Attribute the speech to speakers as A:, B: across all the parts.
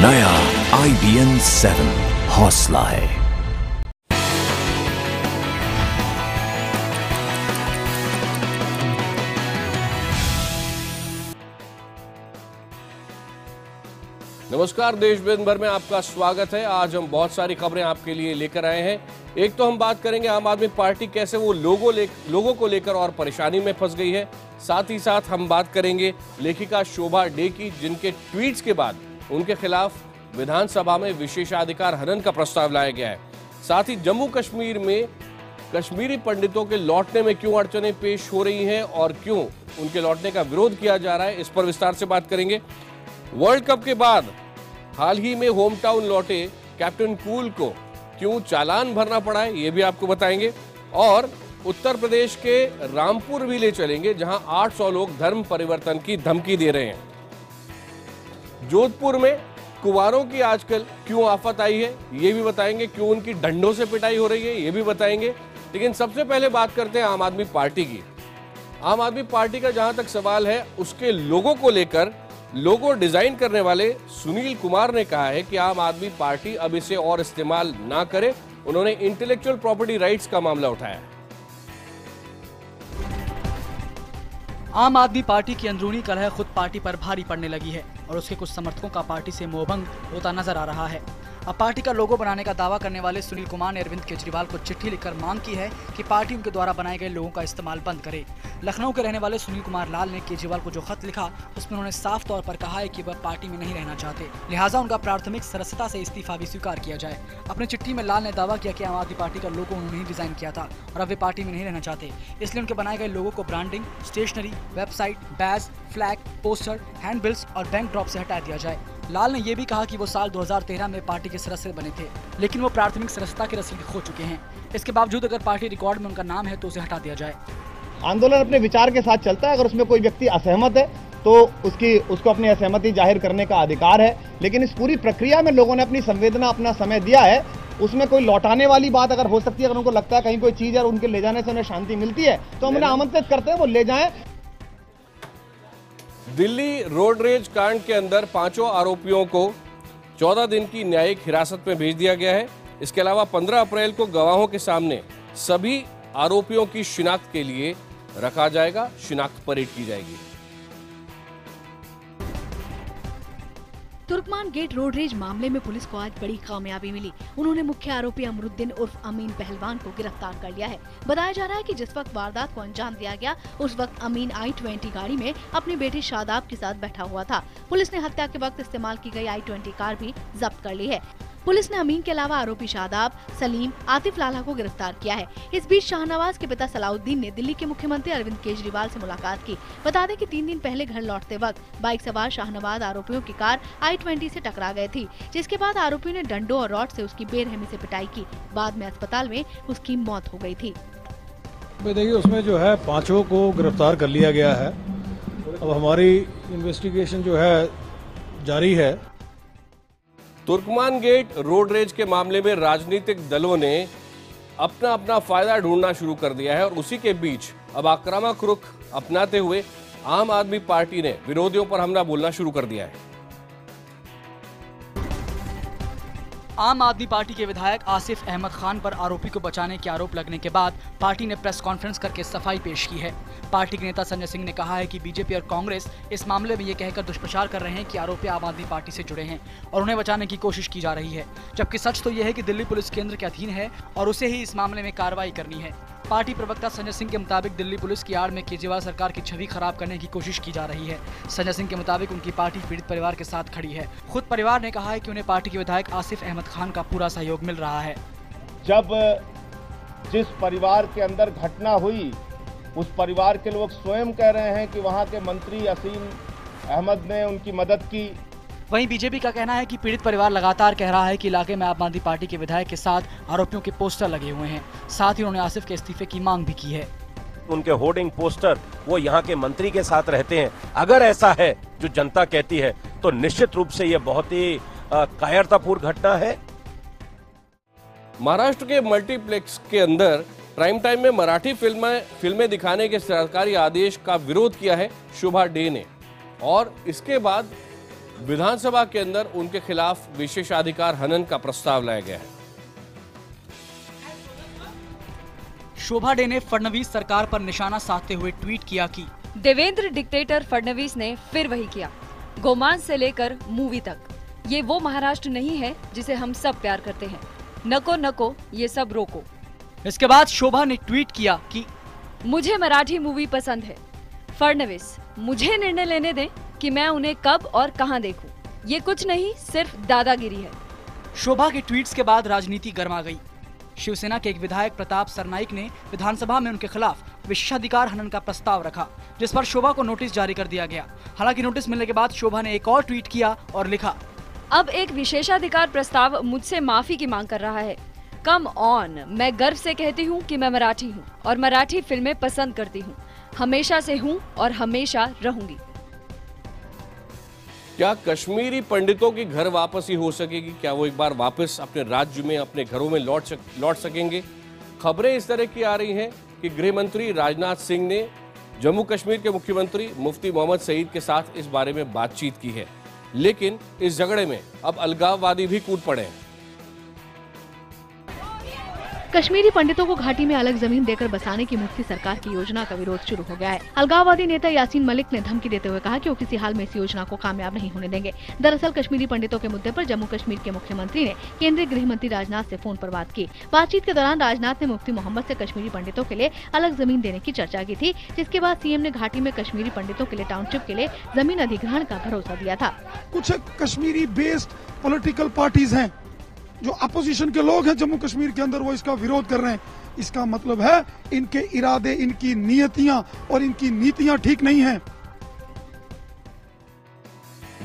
A: नया IBN 7 हौसला है।
B: नमस्कार, देश भर में आपका स्वागत है। आज हम बहुत सारी खबरें आपके लिए लेकर आए हैं। एक तो हम बात करेंगे आम आदमी पार्टी कैसे वो लोगों को लेकर और परेशानी में फंस गई है। साथ ही साथ हम बात करेंगे लेखिका शोभा डे की, जिनके ट्वीट्स के बाद उनके खिलाफ विधानसभा में विशेषाधिकार हनन का प्रस्ताव लाया गया है। साथ ही जम्मू कश्मीर में कश्मीरी पंडितों के लौटने में क्यों अड़चनें पेश हो रही हैं और क्यों उनके लौटने का विरोध किया जा रहा है, इस पर विस्तार से बात करेंगे। वर्ल्ड कप के बाद हाल ही में होम टाउन लौटे कैप्टन कूल को क्यों चालान भरना पड़ा है, ये भी आपको बताएंगे। और उत्तर प्रदेश के रामपुर भी ले चलेंगे, जहां 800 लोग धर्म परिवर्तन की धमकी दे रहे हैं। जोधपुर में कुंवारों की आजकल क्यों आफत आई है, ये भी बताएंगे। क्यों उनकी डंडों से पिटाई हो रही है, ये भी बताएंगे। लेकिन सबसे पहले बात करते हैं आम आदमी पार्टी की। आम आदमी पार्टी का जहां तक सवाल है, उसके लोगों को लेकर लोगो डिजाइन करने वाले सुनील कुमार ने कहा है कि आम आदमी पार्टी अब इसे और इस्तेमाल ना करे। उन्होंने इंटेलेक्चुअल प्रॉपर्टी राइट्स का मामला उठाया।
C: आम आदमी पार्टी की अंदरूनी कलह खुद पार्टी पर भारी पड़ने लगी है और उसके कुछ समर्थकों का पार्टी से मोहभंग होता नजर आ रहा है। अब पार्टी का लोगो बनाने का दावा करने वाले सुनील कुमार ने अरविंद केजरीवाल को चिट्ठी लिखकर मांग की है कि पार्टी उनके द्वारा बनाए गए लोगों का इस्तेमाल बंद करे। लखनऊ के रहने वाले सुनील कुमार लाल ने केजरीवाल को जो खत लिखा, उसमें उन्होंने साफ तौर पर कहा है कि वह पार्टी में नहीं रहना चाहते, लिहाजा उनका प्राथमिक सदस्यता से इस्तीफा भी स्वीकार किया जाए। अपनी चिट्ठी में लाल ने दावा किया कि आम आदमी पार्टी का लोगो उन्होंने ही डिजाइन किया था और अब वे पार्टी में नहीं रहना चाहते, इसलिए उनके बनाए गए लोगों को branding, stationery, website, badge, flag, poster, handbills और बैंक ड्रॉप से हटा दिया जाए। लाल ने यह भी कहा कि वो साल 2013 में पार्टी के सदस्य बने थे, लेकिन वो प्राथमिक सदस्यता की रसीद खो चुके हैं। इसके बावजूद अगर पार्टी रिकॉर्ड में उनका नाम है तो उसे हटा दिया जाए।
D: आंदोलन अपने विचार के साथ चलता है। अगर उसमें कोई व्यक्ति असहमत है तो उसको अपनी असहमति जाहिर करने का अधिकार है, लेकिन इस पूरी प्रक्रिया में लोगों ने अपनी संवेदना, अपना समय दिया है। उसमें कोई लौटाने वाली बात अगर हो सकती है, अगर उनको लगता है कहीं कोई चीज है और उनके ले जाने से उन्हें शांति मिलती है, तो हम उन्हें आमंत्रित करते हैं वो ले जाएं।
B: दिल्ली रोड रेज कांड के अंदर 5 आरोपियों को 14 दिन की न्यायिक हिरासत में भेज दिया गया है। इसके अलावा 15 अप्रैल को गवाहों के सामने सभी आरोपियों की शिनाख्त के लिए रखा जाएगा, शिनाख्त परेड की जाएगी।
E: तुर्कमान गेट रोड रेज मामले में पुलिस को आज बड़ी कामयाबी मिली। उन्होंने मुख्य आरोपी अमरुद्दीन उर्फ अमीन पहलवान को गिरफ्तार कर लिया है। बताया जा रहा है कि जिस वक्त वारदात को अंजाम दिया गया, उस वक्त अमीन i20 गाड़ी में अपनी बेटी शादाब के साथ बैठा हुआ था। पुलिस ने हत्या के वक्त इस्तेमाल की गई i20 कार भी जब्त कर ली है। पुलिस ने अमीन के अलावा आरोपी शादाब, सलीम, आतिफ लाला को गिरफ्तार किया है। इस बीच शाहनवाज के पिता सलाउद्दीन ने दिल्ली के मुख्यमंत्री अरविंद केजरीवाल से मुलाकात की। बता दें कि 3 दिन पहले घर लौटते वक्त बाइक सवार शाहनवाज आरोपियों की कार i20 से टकरा गई थी, जिसके बाद आरोपियों ने डंडों और रॉड से उसकी बेरहमी से पिटाई की। बाद में अस्पताल में उसकी मौत हो गई थी।
F: देखिए, उसमें जो है 5 को गिरफ्तार कर लिया गया है। अब हमारी इन्वेस्टिगेशन जो है जारी है।
B: तुर्कमान गेट रोड रेज के मामले में राजनीतिक दलों ने अपना अपना फायदा ढूंढना शुरू कर दिया है और उसी के बीच अब आक्रामक रुख अपनाते हुए आम आदमी पार्टी ने विरोधियों पर हमला बोलना शुरू कर दिया है।
C: आम आदमी पार्टी के विधायक आसिफ अहमद खान पर आरोपी को बचाने के आरोप लगने के बाद पार्टी ने प्रेस कॉन्फ्रेंस करके सफाई पेश की है। पार्टी के नेता संजय सिंह ने कहा है कि बीजेपी और कांग्रेस इस मामले में ये कहकर दुष्प्रचार कर रहे हैं कि आरोपी आम आदमी पार्टी से जुड़े हैं और उन्हें बचाने की कोशिश की जा रही है, जबकि सच तो यह है कि दिल्ली पुलिस केंद्र के अधीन है और उसे ही इस मामले में कार्रवाई करनी है। पार्टी प्रवक्ता संजय सिंह के मुताबिक दिल्ली पुलिस की आड़ में केजरीवाल सरकार की छवि खराब करने की कोशिश की जा रही है। संजय सिंह के मुताबिक उनकी पार्टी पीड़ित परिवार के साथ खड़ी है। खुद परिवार ने कहा है कि उन्हें पार्टी के विधायक आसिफ अहमद खान का पूरा सहयोग मिल रहा है।
D: जब जिस परिवार के अंदर घटना हुई, उस परिवार के लोग स्वयं कह रहे हैं कि वहां के मंत्री असीम अहमद ने उनकी मदद की।
C: वहीं बीजेपी का कहना है कि पीड़ित परिवार लगातार कह रहा है कि इलाके में आम आदमी पार्टी के विधायक के साथ आरोपियों के पोस्टर लगे हुए हैं। साथ ही उन्होंने आसिफ के इस्तीफे की मांग भी की है।
G: उनके होर्डिंग पोस्टर वो यहाँ के मंत्री के साथ रहते हैं। अगर ऐसा है जो जनता कहती है, तो निश्चित रूप से ये बहुत ही कायरतापूर्ण घटना है।
B: महाराष्ट्र के मल्टीप्लेक्स के अंदर प्राइम टाइम में मराठी फिल्में दिखाने के सरकारी आदेश का विरोध किया है शोभा डे ने, और इसके बाद विधानसभा के अंदर उनके खिलाफ विशेषाधिकार हनन का प्रस्ताव लाया गया है।
C: शोभा डे ने फडणवीस सरकार पर निशाना साधते हुए ट्वीट किया कि
H: देवेंद्र डिक्टेटर फडणवीस ने फिर वही किया। गोमांस से लेकर मूवी तक, ये वो महाराष्ट्र नहीं है जिसे हम सब प्यार करते हैं। नको नको, ये सब रोको।
C: इसके बाद शोभा ने ट्वीट किया कि
H: मुझे मराठी मूवी पसंद है। फडणवीस, मुझे निर्णय लेने दें कि मैं उन्हें कब और कहां देखूं। ये कुछ नहीं, सिर्फ दादागिरी है।
C: शोभा के ट्वीट्स के बाद राजनीति गर्मा गई। शिवसेना के एक विधायक प्रताप सरनाइक ने विधानसभा में उनके खिलाफ विशेषाधिकार हनन का प्रस्ताव रखा, जिस पर शोभा को नोटिस जारी कर दिया गया। हालांकि नोटिस मिलने के बाद शोभा ने एक और ट्वीट किया और लिखा,
H: अब एक विशेषाधिकार प्रस्ताव मुझसे माफी की मांग कर रहा है। कम ऑन, मैं गर्व से कहती हूँ कि मैं मराठी हूँ और मराठी फिल्में पसंद करती हूँ। हमेशा से हूँ और हमेशा रहूंगी।
B: क्या कश्मीरी पंडितों की घर वापसी हो सकेगी? क्या वो एक बार वापस अपने राज्य में, अपने घरों में लौट सकेंगे? खबरें इस तरह की आ रही हैं कि गृह मंत्री राजनाथ सिंह ने जम्मू कश्मीर के मुख्यमंत्री मुफ्ती मोहम्मद सईद के साथ इस बारे में बातचीत की है, लेकिन इस झगड़े में अब अलगाववादी भी कूद पड़े हैं।
E: कश्मीरी पंडितों को घाटी में अलग जमीन देकर बसाने की मुफ्ती सरकार की योजना का विरोध शुरू हो गया है। अलगाववादी नेता यासीन मलिक ने धमकी देते हुए कहा कि वो किसी हाल में इस योजना को कामयाब नहीं होने देंगे। दरअसल कश्मीरी पंडितों के मुद्दे पर जम्मू कश्मीर के मुख्यमंत्री ने केंद्रीय गृह मंत्री राजनाथ से फोन पर बात की। बातचीत के दौरान राजनाथ ने मुफ्ती मोहम्मद से कश्मीरी पंडितों के लिए अलग जमीन देने की चर्चा की थी, जिसके बाद सीएम ने घाटी में कश्मीरी पंडितों के लिए टाउनशिप के लिए जमीन अधिग्रहण का भरोसा दिया था।
I: कुछ कश्मीरी बेस्ड पॉलिटिकल पार्टीज हैं, जो अपोजिशन के लोग हैं जम्मू कश्मीर के अंदर, वो इसका विरोध कर रहे हैं। इसका मतलब है इनके इरादे, इनकी नियतियां और इनकी नीतियां ठीक नहीं हैं।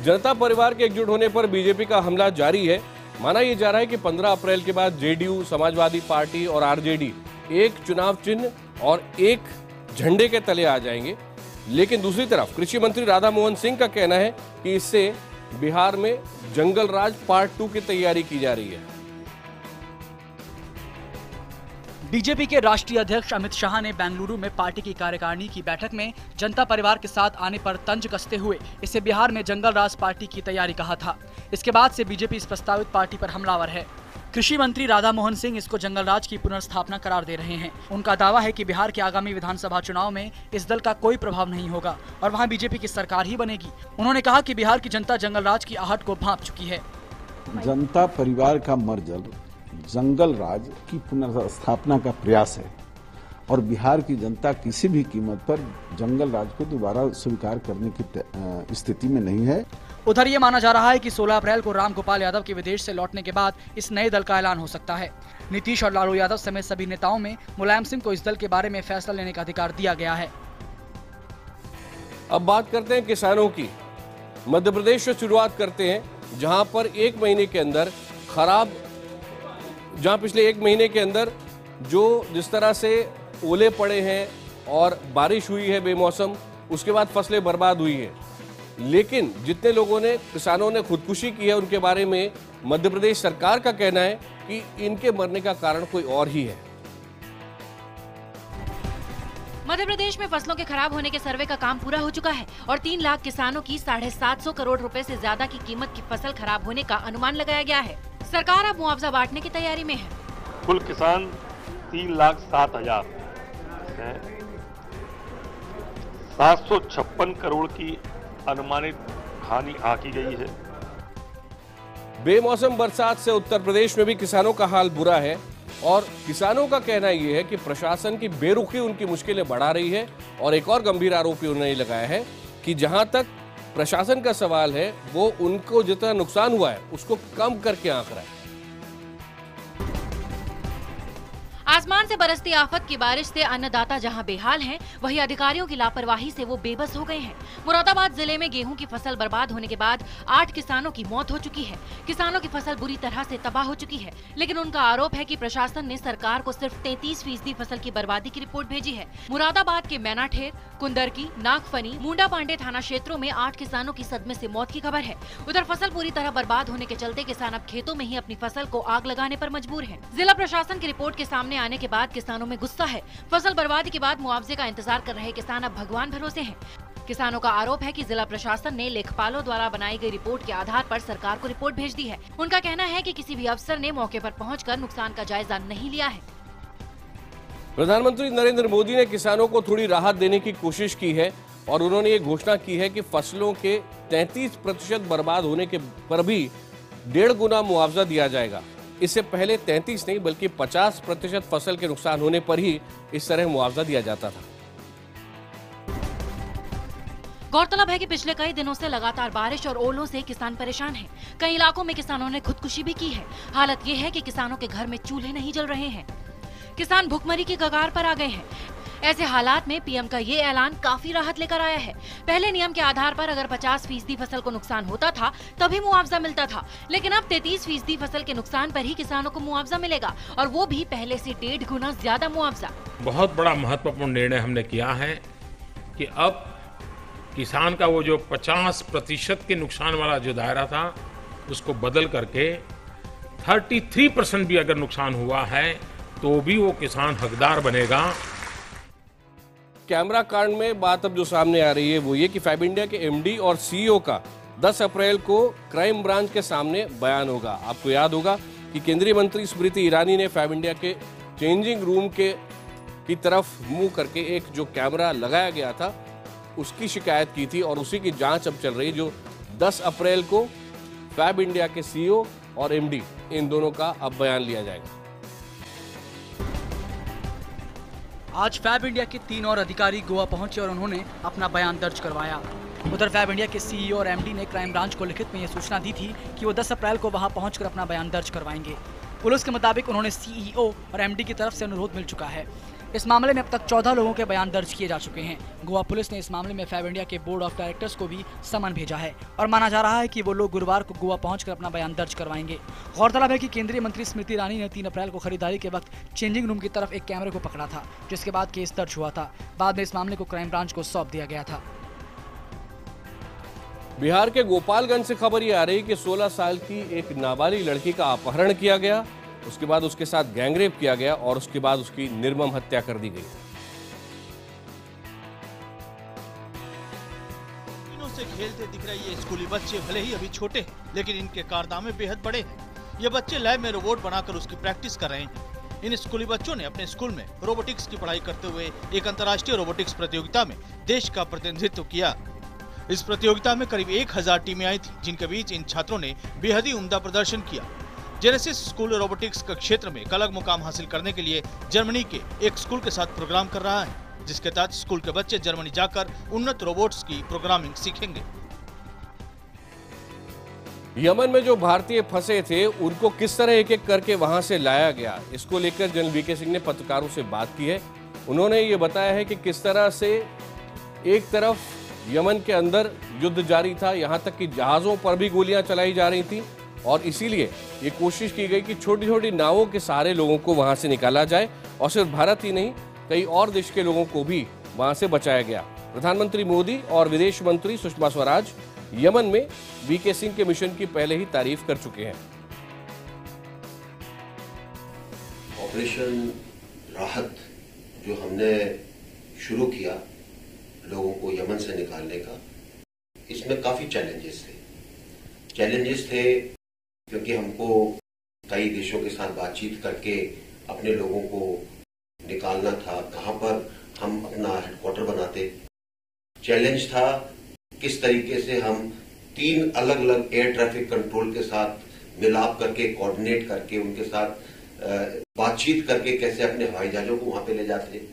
B: जनता परिवार के एकजुट होने पर बीजेपी का हमला जारी है। माना यह जा रहा है कि 15 अप्रैल के बाद जेडीयू, समाजवादी पार्टी और आरजेडी एक चुनाव चिन्ह और एक झंडे के तले आ जाएंगे। लेकिन दूसरी तरफ कृषि मंत्री राधा मोहन सिंह का कहना है कि इससे बिहार में जंगल राज पार्ट 2 की तैयारी की जा रही है।
C: बीजेपी के राष्ट्रीय अध्यक्ष अमित शाह ने बेंगलुरु में पार्टी की कार्यकारिणी की बैठक में जनता परिवार के साथ आने पर तंज कसते हुए इसे बिहार में जंगल राज पार्टी की तैयारी कहा था। इसके बाद से बीजेपी इस प्रस्तावित पार्टी पर हमलावर है। कृषि मंत्री राधा मोहन सिंह इसको जंगल राज की पुनर्स्थापना करार दे रहे हैं। उनका दावा है कि बिहार के आगामी विधानसभा चुनाव में इस दल का कोई प्रभाव नहीं होगा और वहां बीजेपी की सरकार ही बनेगी। उन्होंने कहा कि बिहार की जनता जंगल राज की आहट को भांप चुकी है।
J: जनता परिवार का मर्जल जंगल राज की पुनर्स्थापना का प्रयास है और बिहार की जनता किसी भी कीमत पर जंगल राज को दोबारा स्वीकार करने की स्थिति में नहीं है।
C: उधर ये माना जा रहा है कि 16 अप्रैल को राम गोपाल यादव के विदेश से लौटने के बाद इस नए दल का ऐलान हो सकता है। नीतीश और लालू यादव समेत सभी नेताओं में मुलायम सिंह को इस दल के बारे में फैसला लेने का अधिकार दिया गया है।
B: अब बात करते हैं किसानों की। मध्य प्रदेश से शुरुआत करते हैं, जहां पर पिछले एक महीने के अंदर जिस तरह से ओले पड़े हैं और बारिश हुई है बेमौसम, उसके बाद फसलें बर्बाद हुई हैं। लेकिन जितने किसानों ने खुदकुशी की है, उनके बारे में मध्य प्रदेश सरकार का कहना है कि इनके मरने का कारण कोई और ही है।
K: मध्य प्रदेश में फसलों के खराब होने के सर्वे का काम पूरा हो चुका है और 3 लाख किसानों की 750 करोड़ रुपए से ज्यादा की कीमत की फसल खराब होने का अनुमान लगाया गया है। सरकार अब मुआवजा बांटने की तैयारी में है।
L: कुल किसान 3,07,000 हैं। 756 करोड़ की अनुमानित हानि आंकी गई है।
B: बेमौसम बरसात से उत्तर प्रदेश में भी किसानों का हाल बुरा है और किसानों का कहना यह है कि प्रशासन की बेरुखी उनकी मुश्किलें बढ़ा रही है। और एक और गंभीर आरोप उन्होंने लगाया है कि जहां तक प्रशासन का सवाल है, वो उनको जितना नुकसान हुआ है उसको कम करके आंक रहा है।
K: आसमान से बरसती आफत की बारिश से अन्नदाता जहां बेहाल हैं, वहीं अधिकारियों की लापरवाही से वो बेबस हो गए हैं। मुरादाबाद जिले में गेहूं की फसल बर्बाद होने के बाद 8 किसानों की मौत हो चुकी है। किसानों की फसल बुरी तरह से तबाह हो चुकी है, लेकिन उनका आरोप है कि प्रशासन ने सरकार को सिर्फ 33% फसल की बर्बादी की रिपोर्ट भेजी है। मुरादाबाद के मैनाठेर, कुंदरकी, नागफनी, मुंडा पांडे थाना क्षेत्रों में 8 किसानों की सदमे से मौत की खबर है। उधर फसल पूरी तरह बर्बाद होने के चलते किसान अब खेतों में ही अपनी फसल को आग लगाने पर मजबूर हैं। जिला प्रशासन की रिपोर्ट के सामने आने के बाद किसानों में गुस्सा है। फसल बर्बादी के बाद मुआवजे का इंतजार कर रहे किसान अब भगवान भरोसे हैं। किसानों का आरोप है कि जिला प्रशासन ने लेखपालों द्वारा बनाई गई रिपोर्ट के आधार पर सरकार को रिपोर्ट भेज दी है। उनका कहना है कि किसी भी अफसर ने मौके पर पहुंचकर नुकसान का जायजा नहीं लिया है।
B: प्रधानमंत्री नरेंद्र मोदी ने किसानों को थोड़ी राहत देने की कोशिश की है और उन्होंने ये घोषणा की है कि फसलों के 33% बर्बाद होने के पर भी 1.5 गुना मुआवजा दिया जाएगा। इससे पहले 33 नहीं बल्कि 50% फसल के नुकसान होने पर ही इस तरह मुआवजा दिया जाता था।
K: गौरतलब है कि पिछले कई दिनों से लगातार बारिश और ओलों से किसान परेशान हैं। कई इलाकों में किसानों ने खुदकुशी भी की है। हालत ये है कि किसानों के घर में चूल्हे नहीं जल रहे हैं। किसान भुखमरी की कगार पर आ गए हैं। ऐसे हालात में पीएम का ये ऐलान काफी राहत लेकर आया है। पहले नियम के आधार पर अगर 50% फसल को नुकसान होता था तभी मुआवजा मिलता था, लेकिन अब 33% फसल के नुकसान पर ही किसानों को मुआवजा मिलेगा और वो भी पहले से 1.5 गुना ज्यादा मुआवजा।
M: बहुत बड़ा महत्वपूर्ण निर्णय हमने किया है कि अब किसान का वो जो 50% के नुकसान वाला जो दायरा था उसको बदल करके 33% भी अगर नुकसान हुआ है तो भी वो किसान हकदार बनेगा।
B: कैमरा कांड में बात अब जो सामने आ रही है वो ये कि फैब इंडिया के एमडी और सीईओ का 10 अप्रैल को क्राइम ब्रांच के सामने बयान होगा। आपको याद होगा कि केंद्रीय मंत्री स्मृति ईरानी ने फैब इंडिया के चेंजिंग रूम की तरफ मुंह करके एक जो कैमरा लगाया गया था उसकी शिकायत की थी और उसी की जांच अब चल रही, जो 10 अप्रैल को फैब इंडिया के सीईओ और एमडी इन दोनों का अब बयान लिया जाएगा।
C: आज फैब इंडिया के 3 और अधिकारी गोवा पहुंचे और उन्होंने अपना बयान दर्ज करवाया। उधर फैब इंडिया के सीईओ और एमडी ने क्राइम ब्रांच को लिखित में यह सूचना दी थी कि वो 10 अप्रैल को वहां पहुंचकर अपना बयान दर्ज करवाएंगे। पुलिस के मुताबिक उन्होंने सीईओ और एमडी की तरफ से अनुरोध मिल चुका है। इस मामले में अब तक 14 लोगों के बयान दर्ज किए जा चुके हैं। गोवा पुलिस ने इस मामले में फैब इंडिया के बोर्ड ऑफ डायरेक्टर्स को भी समन भेजा है और माना जा रहा है कि वो लोग गुरुवार को गोवा पहुंचकर अपना बयान दर्ज करवाएंगे। गौरतलब है कि केंद्रीय मंत्री स्मृति ईरानी ने 3 अप्रैल को खरीदारी के वक्त चेंजिंग रूम की तरफ एक कैमरे को पकड़ा था, जिसके बाद केस दर्ज हुआ था। बाद में इस मामले को क्राइम ब्रांच को सौंप दिया गया था।
B: बिहार के गोपालगंज से खबर ये आ रही कि 16 साल की एक नाबालिग लड़की का अपहरण किया गया, उसके बाद उसके साथ गैंगरेप किया गया और उसके बाद उसकी निर्मम हत्या कर दी गई।
N: से खेलते दिख रहे ये स्कूली बच्चे भले ही अभी छोटे हैं, लेकिन इनके कारनामे बेहद बड़े हैं। ये बच्चे लैब में रोबोट बनाकर उसकी प्रैक्टिस कर रहे हैं। इन स्कूली बच्चों ने अपने स्कूल में रोबोटिक्स की पढ़ाई करते हुए एक अंतर्राष्ट्रीय रोबोटिक्स प्रतियोगिता में देश का प्रतिनिधित्व किया। इस प्रतियोगिता में करीब 1000 टीमें आई थी, जिनके बीच इन छात्रों ने बेहद ही उम्दा प्रदर्शन किया। जेनेसिस स्कूल रोबोटिक्स के क्षेत्र में एक अलग मुकाम हासिल करने के लिए जर्मनी के एक स्कूल के साथ प्रोग्राम कर रहा है, जिसके तहत स्कूल के बच्चे जर्मनी जाकर उन्नत रोबोट्स की प्रोग्रामिंग सीखेंगे।
B: यमन में जो भारतीय फंसे थे उनको किस तरह एक एक करके वहां से लाया गया, इसको लेकर जनरल वीके सिंह ने पत्रकारों से बात की है। उन्होंने ये बताया है कि किस तरह से एक तरफ यमन के अंदर युद्ध जारी था, यहां तक कि जहाजों पर भी गोलियां चलाई जा रही थी और इसीलिए ये कोशिश की गई कि छोटी छोटी नावों के सहारे लोगों को वहां से निकाला जाए और सिर्फ भारत ही नहीं कई और देश के लोगों को भी वहां से बचाया गया। प्रधानमंत्री मोदी और विदेश मंत्री सुषमा स्वराज यमन में वीके सिंह के मिशन की पहले ही तारीफ कर चुके हैं।
O: ऑपरेशन राहत जो हमने शुरू किया लोगों को यमन से निकालने का, इसमें काफी चैलेंजेस थे क्योंकि हमको कई देशों के साथ बातचीत करके अपने लोगों को निकालना था, कहां पर हम अपना हेडक्वार्टर बनाते। चैलेंज था किस तरीके से हम 3 अलग अलग एयर ट्रैफिक कंट्रोल के साथ मिलाप करके, कोऑर्डिनेट करके, उनके साथ बातचीत करके कैसे अपने हवाई जहाजों को वहां पे ले जाते।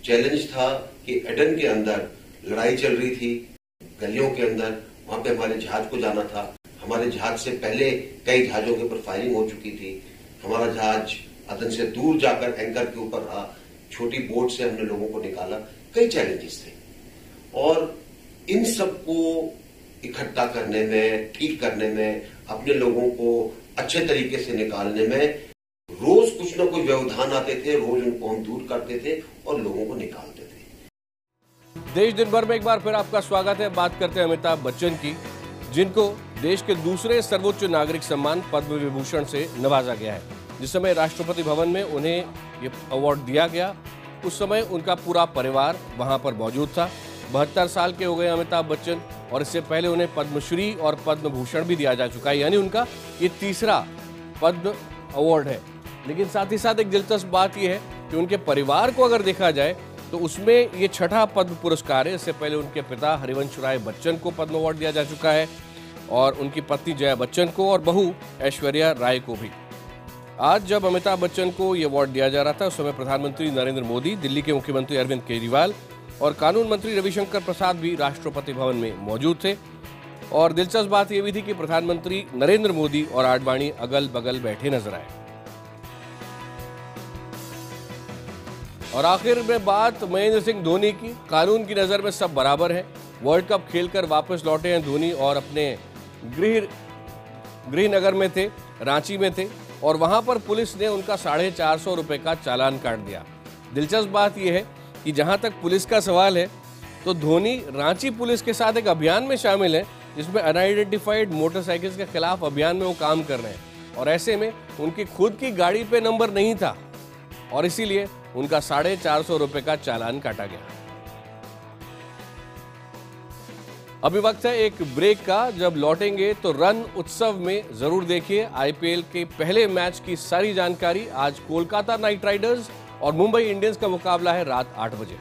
O: चैलेंज था कि एडन के अंदर लड़ाई चल रही थी, गलियों के अंदर, वहां पे हमारे जहाज को जाना था। हमारे जहाज से पहले कई जहाजों के ऊपर फायरिंग हो चुकी थी। हमारा जहाज अदन से दूर जाकर एंकर के ऊपर रहा, छोटी बोट से हमने लोगों को निकाला। कई चैलेंजेस थे और इन सबको इकट्ठा करने में, ठीक करने में, अपने लोगों को अच्छे तरीके से निकालने में रोज कुछ न कुछ व्यवधान आते थे, रोज उनको हम दूर करते थे और लोगों को निकालते थे।
B: देश दिन भर में एक बार फिर आपका स्वागत है। बात करते हैं अमिताभ बच्चन की, जिनको देश के दूसरे सर्वोच्च नागरिक सम्मान पद्म विभूषण से नवाजा गया है। जिस समय राष्ट्रपति भवन में उन्हें ये अवार्ड दिया गया उस समय उनका पूरा परिवार वहां पर मौजूद था। 72 साल के हो गए अमिताभ बच्चन और इससे पहले उन्हें पद्मश्री और पद्म भूषण भी दिया जा चुका है, यानी उनका ये तीसरा पद्म अवार्ड है। लेकिन साथ ही साथ एक दिलचस्प बात यह है कि उनके परिवार को अगर देखा जाए तो उसमें ये छठा पद्म पुरस्कार है। इससे पहले उनके पिता हरिवंश राय बच्चन को पद्म अवार्ड दिया जा चुका है और उनकी पत्नी जया बच्चन को और बहू ऐश्वर्या राय को भी। आज जब अमिताभ बच्चन को ये अवार्ड दिया जा रहा था उस समय प्रधानमंत्री नरेंद्र मोदी, दिल्ली के मुख्यमंत्री अरविंद केजरीवाल और कानून मंत्री रविशंकर प्रसाद भी राष्ट्रपति भवन में मौजूद थे। और दिलचस्प बात यह भी थी कि प्रधानमंत्री नरेंद्र मोदी और आडवाणी अगल बगल बैठे नजर आए। और आखिर में बात महेंद्र सिंह धोनी की। कानून की नजर में सब बराबर है। वर्ल्ड कप खेलकर वापस लौटे हैं धोनी और अपने गृह नगर में थे, रांची में थे और वहां पर पुलिस ने उनका 450 रुपए का चालान काट दिया। दिलचस्प बात यह है कि जहां तक पुलिस का सवाल है तो धोनी रांची पुलिस के साथ एक अभियान में शामिल है जिसमें अनआइडेंटिफाइड मोटरसाइकिल्स के खिलाफ अभियान में वो काम कर रहे हैं और ऐसे में उनकी खुद की गाड़ी पे नंबर नहीं था और इसीलिए उनका 450 रुपए का चालान काटा गया। अभी वक्त है एक ब्रेक का। जब लौटेंगे तो रन उत्सव में जरूर देखिए आईपीएल के पहले मैच की सारी जानकारी। आज कोलकाता नाइट राइडर्स और मुंबई इंडियंस का मुकाबला है रात 8 बजे।